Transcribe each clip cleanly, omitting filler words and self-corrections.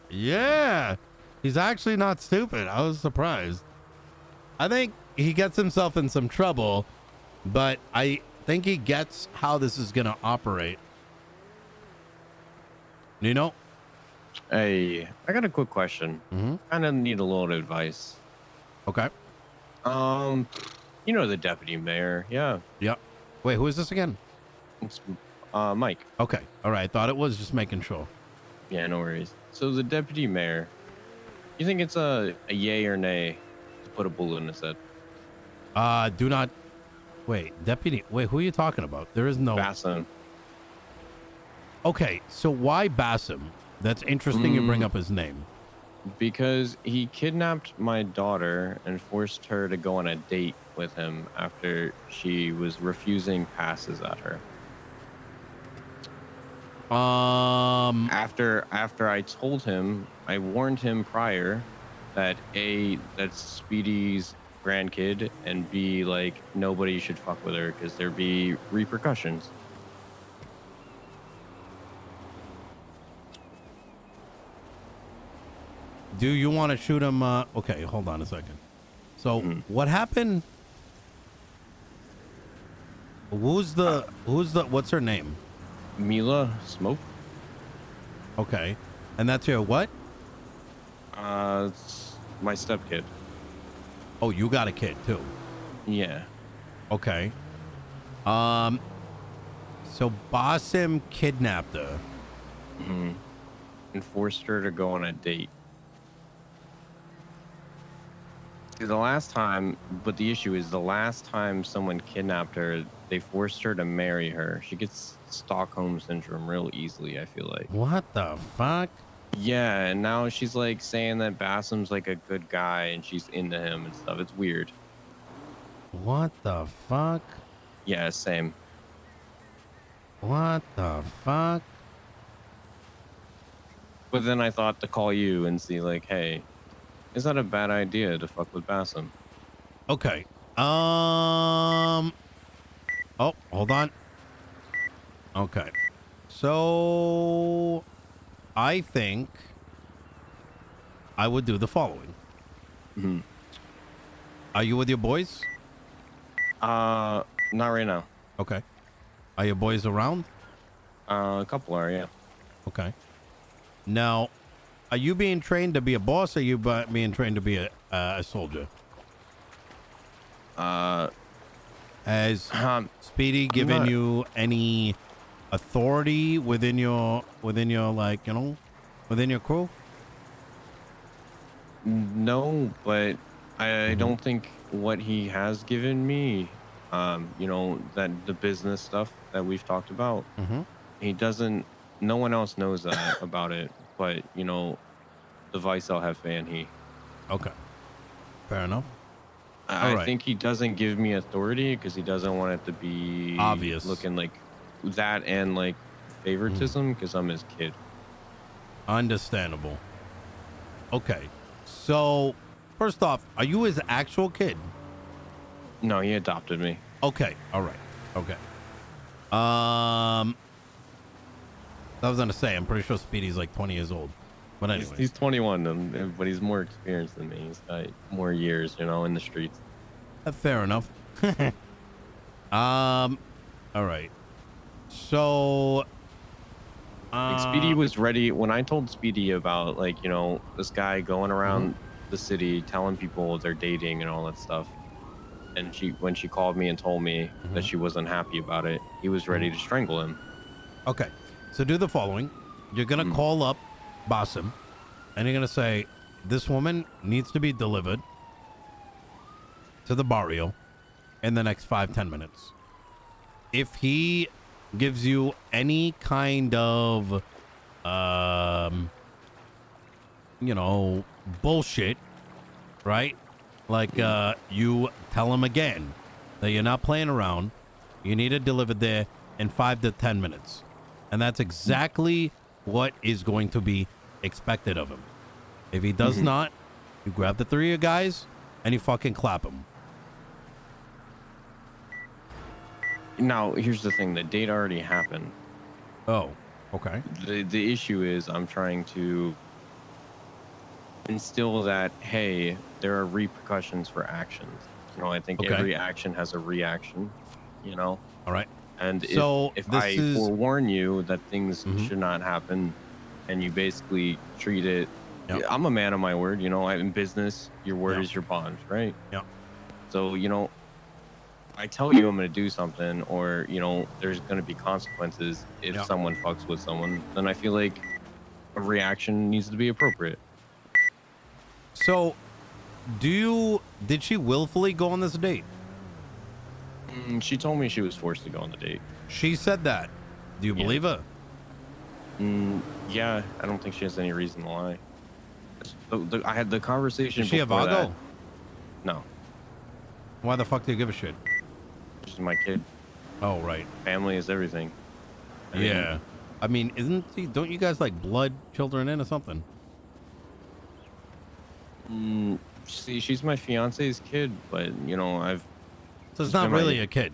Yeah. He's actually not stupid. I was surprised. I think he gets himself in some trouble, but I think he gets how this is going to operate. Nino? Hey, I got a quick question. Mm-hmm. Kind of need a little advice. Okay. Um, you know the deputy mayor, yeah. Yep. Wait, who is this again? It's Mike. Okay. All right. Thought it was just making sure. Yeah, no worries. So the deputy mayor, you think it's a yay or nay to put a bullet in his head? Do not wait, deputy. Wait, who are you talking about? There is no. Bassam. Okay, so why Bassam? That's interesting. You bring up his name. Because he kidnapped my daughter and forced her to go on a date with him after she was refusing passes at her. After I told him, I warned him prior that A, that's Speedy's grandkid, and B, like, nobody should fuck with her because there'd be repercussions. Do you want to shoot him? Okay, hold on a second. So what happened? What's her name? Mila Smoke? Okay. And that's your what? It's my stepkid. Oh, you got a kid too. Yeah. Okay. So Basim kidnapped her. And forced her to go on a date. The last time, but the issue is the last time someone kidnapped her, they forced her to marry her. She gets Stockholm syndrome real easily, I feel like. What the fuck? Yeah, and now she's like saying that Bassam's like a good guy and she's into him and stuff. It's weird. What the fuck? Yeah, same. What the fuck? But then I thought to call you and see like, hey, is that a bad idea to fuck with Bassam? Okay. Oh, hold on. Okay. So I think I would do the following. Are you with your boys? Not right now. Okay. Are your boys around? A couple are, yeah. Okay. Now, are you being trained to be a boss, or are you being trained to be a soldier? Has Speedy given you any authority within your like, within your crew? No, but I don't think what he has given me, that the business stuff that we've talked about, he doesn't, no one else knows that about it, but, the Vice I'll have fan he. Okay. Fair enough. I think he doesn't give me authority because he doesn't want it to be obvious, looking like that and like favoritism because I'm his kid. Understandable. Okay. So, first off, are you his actual kid? No, he adopted me. Okay. All right. Okay. I was gonna say, I'm pretty sure Speedy's like 20 years old. But anyway. He's 21, but he's more experienced than me. He's got more years, in the streets. Fair enough. All right. So, Speedy was ready when I told Speedy about this guy going around the city telling people they're dating and all that stuff. And when she called me and told me that she wasn't happy about it, he was ready to strangle him. Okay. So do the following. You're gonna call up Basim, and you're gonna say, this woman needs to be delivered to the barrio in the next 5-10 minutes. If he gives you any kind of bullshit, right? Like you tell him again that you're not playing around, you need it delivered there in 5 to 10 minutes, and that's exactly what is going to be expected of him. If he does not, you grab the 3 of you guys and you fucking clap him. Now, here's the thing. The date already happened. Oh, okay. The issue is I'm trying to instill that, hey, there are repercussions for actions. I think Okay. every action has a reaction. You know, All right. and So if this I is. forewarn you that things Mhm. should not happen, and you basically treat it, Yep. I'm a man of my word. I'm in business. Your word Yep. is your bond, right? Yep. So I tell you I'm going to do something, or there's going to be consequences if Yep. someone fucks with someone, then I feel like a reaction needs to be appropriate. So did she willfully go on this date? She told me she was forced to go on the date. She said that. Do you Yeah. believe her? Yeah, I don't think she has any reason to lie. I had the conversation Is she a before that. Vago? No, Why the fuck do you give a shit? she's my kid. Oh, right. Family is everything. Yeah. I mean, don't you guys like blood children in or something? See, she's my fiance's kid, but So it's she's not been really a kid.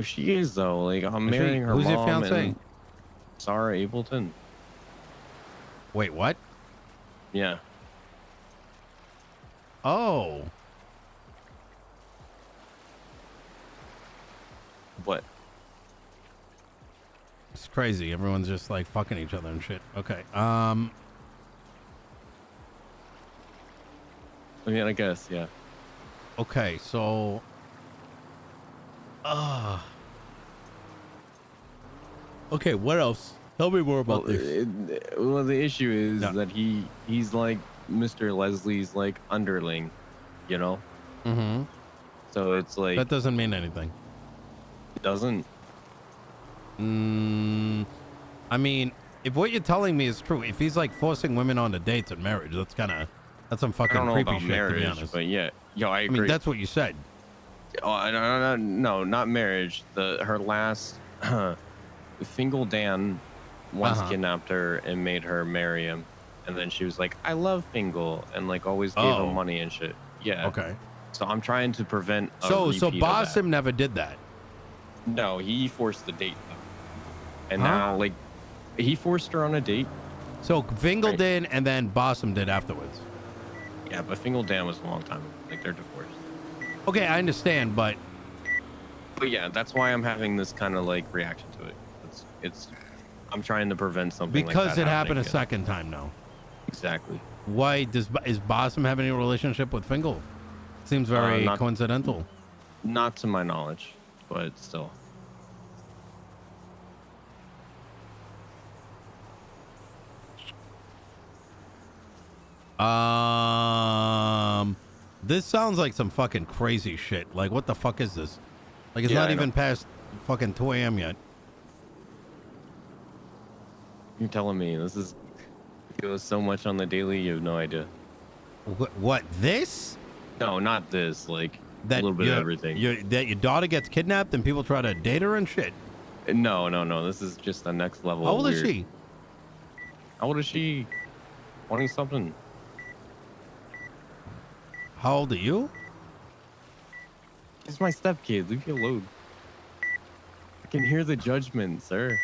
She is though. Like I'm Is she? marrying her Who's your mom fiance? and Sarah Ableton. Wait, what? Yeah. Oh. What? It's crazy. Everyone's just like fucking each other and shit. Okay. I mean, I guess, yeah. Okay, so okay, what else? Tell me more about this. Well, the issue is No. that he's like Mr. Leslie's like underling, you know. Mm-hmm. So it's like That doesn't mean anything. it doesn't. I mean, if what you're telling me is true, if he's like forcing women onto dates and marriage, that's some I fucking don't know creepy about shit, to be marriage, honest. but yeah, I I agree. mean, that's what you said. Oh, no, not marriage. Her last Fingal Dan once kidnapped her and made her marry him, and then she was like, "I love Fingal," and like always gave him money and shit. Yeah. Okay. So I'm trying to prevent. So repeat of that. Basim never did that. No, he forced the date though, and Huh? now like he forced her on a date. So Fingal Right. did, and then Basim did afterwards. Yeah, but Fingal Dan was a long time. Like they're divorced. Okay, I understand, but But yeah, that's why I'm having this kind of like reaction to it. I'm trying to prevent something because like that it happened a again. second time now. Exactly. Why is Basim have any relationship with Fingal? Seems very not- coincidental. Not to my knowledge, but still. This sounds like some fucking crazy shit. Like, what the fuck is this? Like, it's Yeah, not I even know. past fucking 2 a.m. yet. You're telling me it goes so much on the daily, you have no idea. What this? No, not this. Like That a little bit of everything. That your daughter gets kidnapped and people try to date her and shit. No. This is just the next level. How old weird. is she? How old is she? 20 something. How old are you? She's my stepkid. Leave me alone. I can hear the judgment, sir.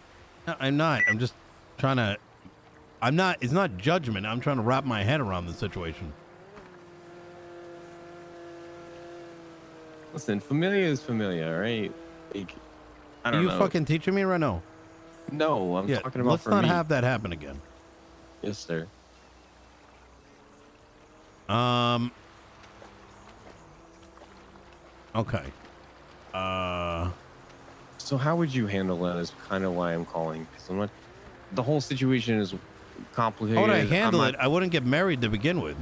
No, I'm not. I'm just trying to. I'm not. It's not judgment. I'm trying to wrap my head around the situation. Listen, familia is familia, right? Like, I Are don't you know. fucking teaching me right now? No, I'm Yeah. talking about Let's for not me. have that happen again. Yes, sir. Okay. So how would you handle that is kind of why I'm calling. Because I'm not. The whole situation is complicated. How would I handle I'm it? I wouldn't get married to begin with.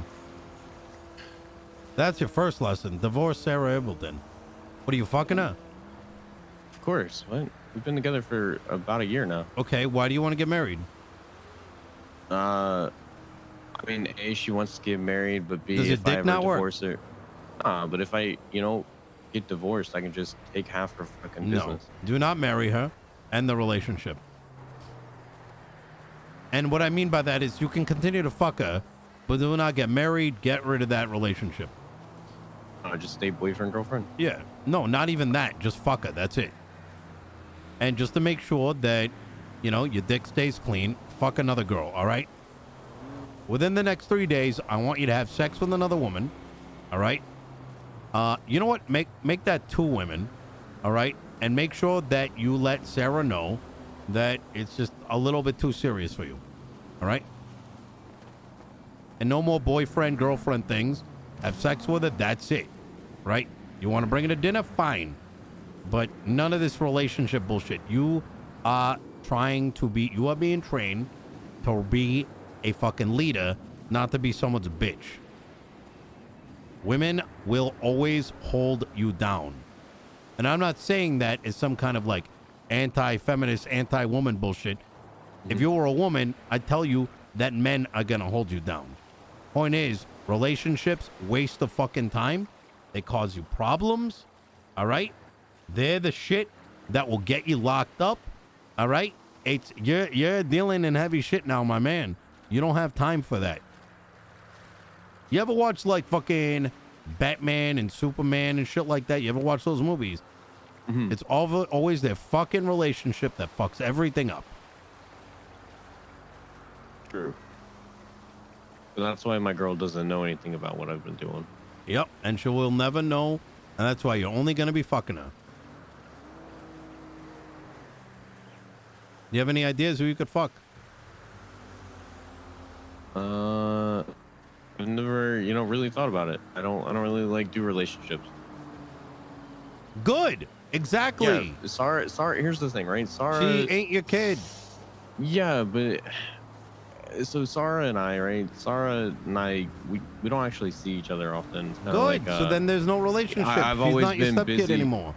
That's your first lesson. Divorce Sarah Ableton. What are you fucking her? Of course. What? We've been together for about a year now. Okay, why do you want to get married? I mean, A, she wants to get married, but B, Does your if I dick ever not work? divorce her. But if I, get divorced, I can just take half her fucking No. business. Do not marry her. End the relationship. And what I mean by that is you can continue to fuck her, but do not get married. Get rid of that relationship. Just stay boyfriend, girlfriend. Yeah. No, not even that. Just fuck her. That's it. And just to make sure that, your dick stays clean, fuck another girl, all right? within the next 3 days, I want you to have sex with another woman. All right. You know what? Make that 2 women. All right. And make sure that you let Sarah know that it's just a little bit too serious for you. All right. And no more boyfriend, girlfriend things. Have sex with her. That's it. Right. You want to bring her to dinner? Fine. But none of this relationship bullshit. You are being trained to be a fucking leader, not to be someone's bitch. Women will always hold you down. And I'm not saying that as some kind of like anti-feminist, anti-woman bullshit. If you were a woman, I'd tell you that men are going to hold you down. Point is, relationships waste the fucking time. They cause you problems. All right? They're the shit that will get you locked up. All right? You're dealing in heavy shit now, my man. You don't have time for that. You ever watch like fucking Batman and Superman and shit like that? You ever watch those movies? It's always their fucking relationship that fucks everything up. True. But that's why my girl doesn't know anything about what I've been doing. Yep, and she will never know, and that's why you're only going to be fucking her. Do you have any ideas who you could fuck? I've never, really thought about it. I don't really like do relationships. Good. Exactly. Yeah, Sarah, here's the thing, right? Sarah, she ain't your kid. Yeah, but so Sarah and I, we don't actually see each other often. It's kinda Good. like, So then there's no relationship. I've She's always not your been stepkid busy. anymore.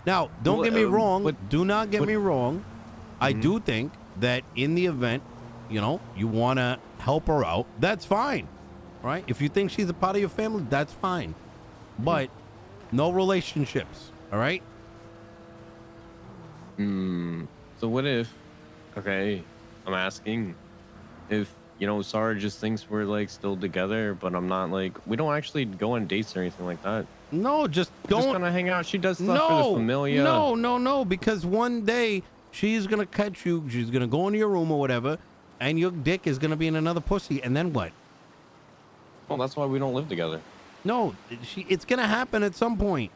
Now, don't get me wrong. Do not get me wrong. I do think that in the event, you want to help her out, that's fine. Right? If you think she's a part of your family, that's fine. But no relationships. All right? So what if, okay, I'm asking if, Sarah just thinks we're like still together, but I'm not, like, we don't actually go on dates or anything like that. No, just don't. Just gonna hang out. She does stuff for the familia. No, because one day she's gonna catch you. She's gonna go into your room or whatever, and your dick is gonna be in another pussy, and then what? Well, that's why we don't live together. No, it's gonna happen at some point.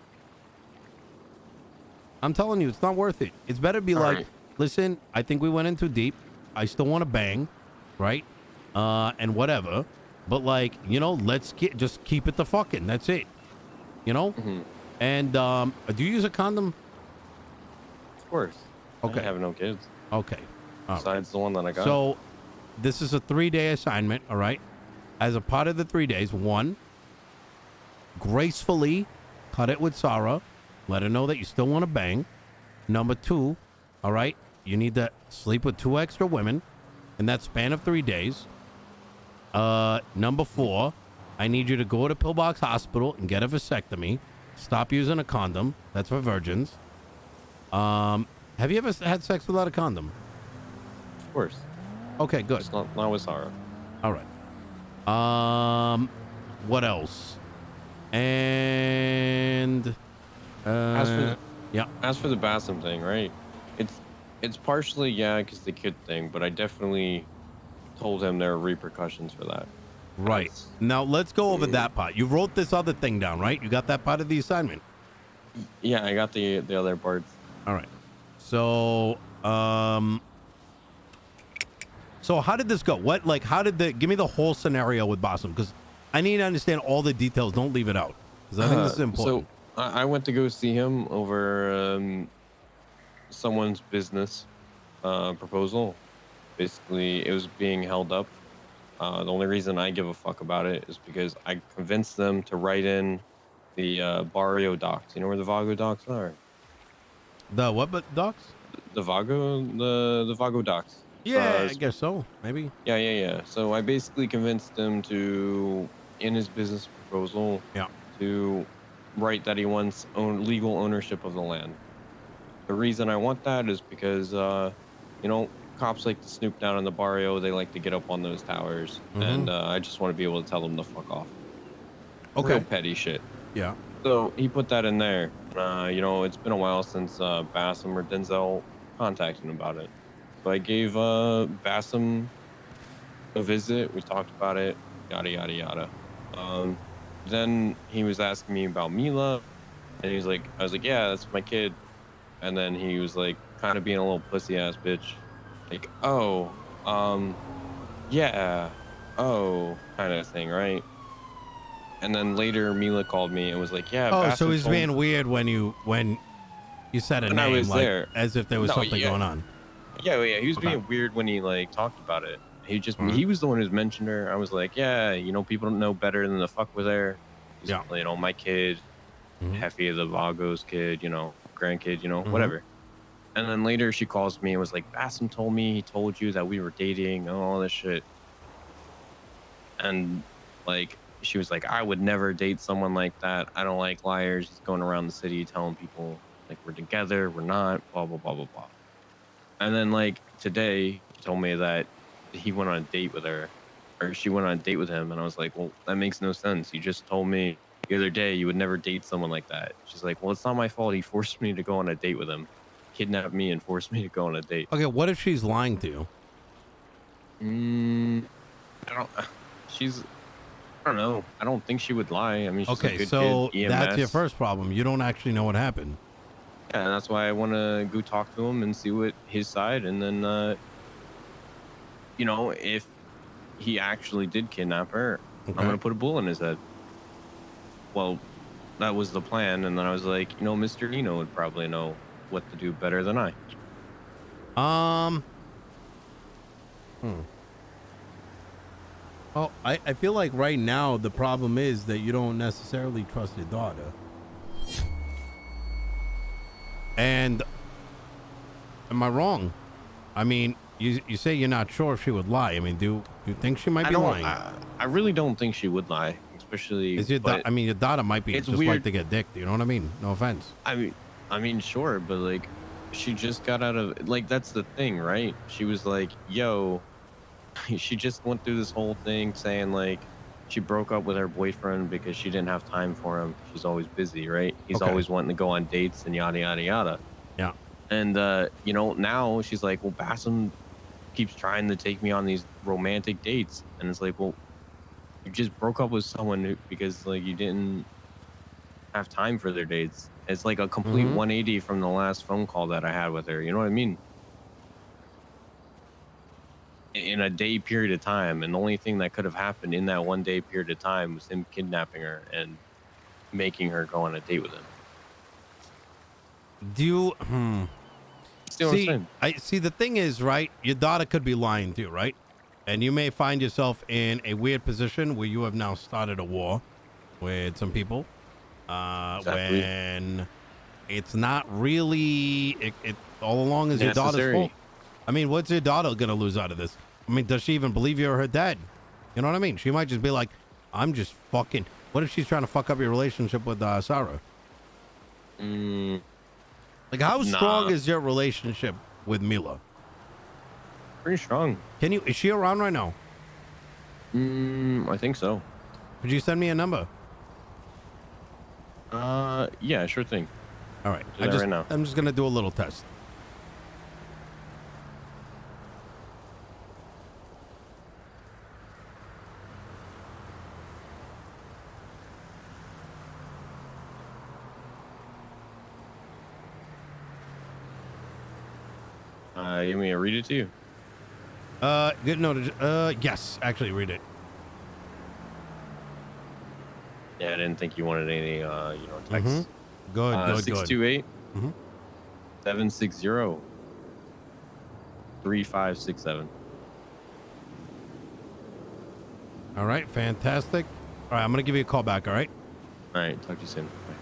I'm telling you, it's not worth it. It's better be like, listen, I think we went in too deep. I still want to bang, right? And whatever. But like, let's just keep it the fucking. That's it. And do you use a condom? Of course. Okay. I have no kids. Okay. Besides the one that I got. So this is a 3-day assignment, all right? As a part of the 3 days, 1, gracefully cut it with Sarah. Let her know that you still want to bang. Number 2, all right? You need to sleep with 2 extra women in that span of 3 days. Number 4, I need you to go to Pillbox Hospital and get a vasectomy. Stop using a condom. That's for virgins. Have you ever had sex without a condom? Of course. Okay, good. It's not with Sarah. All right. What else? And As for the Bassam thing, right? It's partially because the kid thing, but I definitely told him there are repercussions for that. Right. Now let's go over that part. You wrote this other thing down, right? You got that part of the assignment. Yeah, I got the other parts. All right. So, so how did this go? Give me the whole scenario with Bassam, because I need to understand all the details. Don't leave it out, because I think this is important. So I went to go see him over someone's business proposal. Basically, it was being held up. The only reason I give a fuck about it is because I convinced them to write in the Barrio docks. You know where the Vago docks are? The what docks? The Vago docks. Yeah, I guess so. Maybe. Yeah. So I basically convinced him to, in his business proposal, to write that he wants legal ownership of the land. The reason I want that is because, cops like to snoop down in the barrio. They like to get up on those towers, and I just want to be able to tell them to fuck off. Okay. Real petty shit. Yeah. So he put that in there. It's been a while since Bassam or Denzel contacted him about it. So I gave Bassam a visit. We talked about it, yada yada yada. Um, then he was asking me about Mila, and he was like, I was like, yeah, that's my kid. And then he was like, kind of being a little pussy ass bitch, like, oh, yeah, oh, kind of thing, right? And then later, Mila called me and was like, yeah, Oh, so Bassem he's told being weird when you said a when I name, was like there. as if there was No, something yeah, going on. yeah, yeah. He was Okay. being weird when he like talked about it. All right. He was the one who's mentioned her. I was like, yeah, people don't know better than to fuck with her. He's, Yeah. my kid, Hmm. Heffy the Vago's kid, grandkid, Hmm. whatever. And then later she calls me and was like, Bassem told me he told you that we were dating and all this shit. And like she was like, I would never date someone like that. I don't like liars. He's going around the city telling people like we're together, we're not, blah blah blah blah blah. And then like today, she told me that he went on a date with her, or she went on a date with him, and I was like, well, that makes no sense. You just told me the other day you would never date someone like that. She's like, well, it's not my fault. He forced me to go on a date with him, kidnapped me, and forced me to go on a date. Okay. What if she's lying to you? Mm, I don't. She's. I don't know. I don't think she would lie. I mean, she's a Okay, good kid. so that's your EMS. first problem. You don't actually know what happened. Yeah, and that's why I want to go talk to him and see what his side, and then if he actually did kidnap her, I'm Okay. gonna put a bullet in his head. Well, that was the plan, and then I was like, Mr. Nino would probably know what to do better than I. Um. Hmm. Well, I feel like right now the problem is that you don't necessarily trust your daughter. And am I wrong? I mean, you say you're not sure if she would lie. I mean, do you think she might I be don't. lying? I really don't think she would lie, especially. Is your But I mean, your daughter might be it's just like weird. to get dicked. You know what I mean? No offense. I mean, sure, but like, she just got out of like that's the thing, right? She was like, "Yo," she just went through this whole thing saying like she broke up with her boyfriend because she didn't have time for him. She's always busy, right? He's Okay. always wanting to go on dates and yada yada yada. Yeah. And now she's like, well, Bassem keeps trying to take me on these romantic dates, and it's like, well, you just broke up with someone because like you didn't have time for their dates. It's like a complete Mm-hmm. 180 from the last phone call that I had with her. You know what I mean? In a day period of time, and the only thing that could have happened in that 1 day period of time was him kidnapping her and making her go on a date with him. Do you? Hmm. See what I'm See, saying? I see. The thing is, right? Your daughter could be lying too, right? And you may find yourself in a weird position where you have now started a war with some people. Exactly. When it's not really it all along is your daughter's fault. Necessary. I mean, what's your daughter gonna lose out of this? I mean, does she even believe you're her dad? You know what I mean? She might just be like, I'm just fucking. What if she's trying to fuck up your relationship with Sarah? Mm, Like, how strong nah, is your relationship with Mila? pretty strong. Is she around right now? I think so. Could you send me a number? Yeah, sure thing. All right. I'll do that right now. I'm just gonna do a little test. You want me to read it to you? Good. No. Yes. Actually, read it. Yeah, I didn't think you wanted any, Mm-hmm. texts. Good. Good. Six Good. two eight Mm-hmm. 760 3567. All right. Fantastic. All right. I'm gonna give you a call back. All right. All right, talk to you soon. Bye.